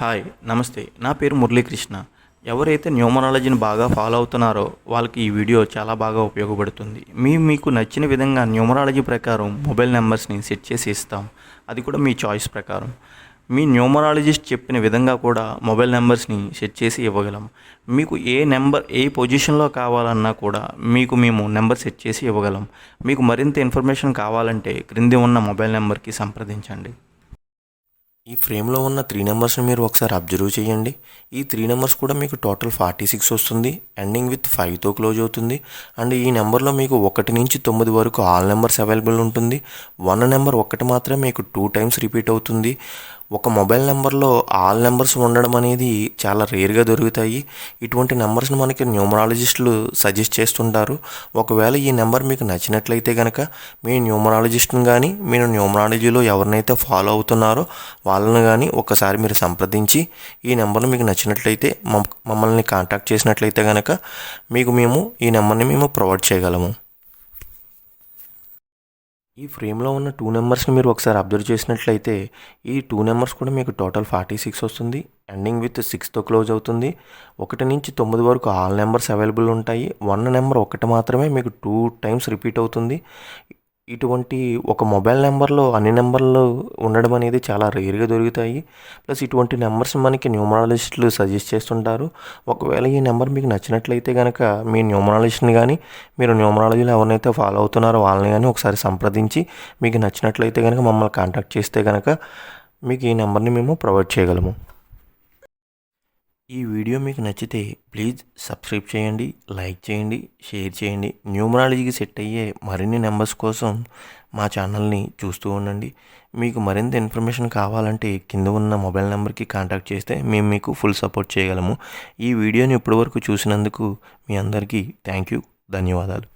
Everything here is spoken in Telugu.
హాయ్ నమస్తే. నా పేరు మురళీకృష్ణ. ఎవరైతే న్యూమరాలజీని బాగా ఫాలో అవుతున్నారో వాళ్ళకి ఈ వీడియో చాలా బాగా ఉపయోగపడుతుంది. మీకు నచ్చిన విధంగా న్యూమరాలజీ ప్రకారం మొబైల్ నెంబర్స్ని సెట్ చేసి ఇస్తాం. అది కూడా మీ చాయిస్ ప్రకారం. మీ న్యూమరాలజిస్ట్ చెప్పిన విధంగా కూడా మొబైల్ నెంబర్స్ని సెట్ చేసి ఇవ్వగలం. మీకు ఏ నెంబర్ ఏ పొజిషన్లో కావాలన్నా కూడా మేము నెంబర్ సెట్ చేసి ఇవ్వగలం. మీకు మరింత ఇన్ఫర్మేషన్ కావాలంటే క్రింది ఉన్న మొబైల్ నెంబర్కి సంప్రదించండి. ఈ ఫ్రేమ్లో ఉన్న 3 నెంబర్స్ని మీరు ఒకసారి అబ్జర్వ్ చేయండి. ఈ 3 నెంబర్స్ కూడా మీకు టోటల్ 46 వస్తుంది. ఎండింగ్ విత్ 5తో క్లోజ్ అవుతుంది. అండ్ ఈ నెంబర్లో మీకు 1 నుంచి 9 వరకు ఆల్ నెంబర్స్ అవైలబుల్ ఉంటుంది. 1 నెంబర్ ఒక్కటి మాత్రమే మీకు 2 టైమ్స్ రిపీట్ అవుతుంది. ఒక మొబైల్ నెంబర్లో ఆల్ నెంబర్స్ ఉండడం అనేది చాలా రేర్గా దొరుకుతాయి. ఇటువంటి నెంబర్స్ని మనకి న్యూమరాలజిస్టులు సజెస్ట్ చేస్తుంటారు. ఒకవేళ ఈ నెంబర్ మీకు నచ్చినట్లయితే కనుక మీ న్యూమరాలజిస్ట్ని కానీ మీరు న్యూమరాలజీలో ఎవరినైతే ఫాలో అవుతున్నారో వాళ్ళని కానీ ఒకసారి మీరు సంప్రదించి ఈ నెంబర్ని మీకు నచ్చినట్లయితే మమ్మల్ని కాంటాక్ట్ చేసినట్లయితే కనుక మేము ఈ నెంబర్ని ప్రొవైడ్ చేయగలము. ఈ ఫ్రేమ్లో ఉన్న 2 నెంబర్స్ని మీరు ఒకసారి అబ్జర్వ్ చేసినట్లయితే ఈ 2 నెంబర్స్ కూడా మీకు టోటల్ 46 వస్తుంది. ఎండింగ్ విత్ 6తో క్లోజ్ అవుతుంది. 1 నుంచి 9 వరకు ఆల్ నెంబర్స్ అవైలబుల్ ఉంటాయి. 1 నెంబర్ ఒకటి మాత్రమే మీకు 2 టైమ్స్ రిపీట్ అవుతుంది. ఇటువంటి ఒక మొబైల్ నెంబర్లో అన్ని నెంబర్లు ఉండడం అనేది చాలా రేర్గా దొరుకుతాయి. ప్లస్ ఇటువంటి నెంబర్స్ మనకి న్యూమరాలజిస్టులు సజెస్ట్ చేస్తుంటారు. ఒకవేళ ఈ నెంబర్ మీకు నచ్చినట్లయితే కనుక మీ న్యూమరాలజిస్ట్ని కానీ మీరు న్యూమరాలజీలో ఎవరినైతే ఫాలో అవుతున్నారో వాళ్ళని కానీ ఒకసారి సంప్రదించి మీకు నచ్చినట్లయితే కనుక మమ్మల్ని కాంటాక్ట్ చేస్తే కనుక మీకు ఈ నెంబర్ని మేము ప్రొవైడ్ చేయగలము. ఈ వీడియో మీకు నచ్చితే ప్లీజ్ సబ్స్క్రైబ్ చేయండి, లైక్ చేయండి, షేర్ చేయండి. న్యూమరాలజీకి సెట్ అయ్యే మరిన్ని నెంబర్స్ కోసం మా ఛానల్ని చూస్తూ ఉండండి. మీకు మరింత ఇన్ఫర్మేషన్ కావాలంటే కింద ఉన్న మొబైల్ నెంబర్కి కాంటాక్ట్ చేస్తే మేము మీకు ఫుల్ సపోర్ట్ చేయగలము. ఈ వీడియోని ఇప్పటివరకు చూసినందుకు మీ అందరికీ థ్యాంక్ యూ, ధన్యవాదాలు.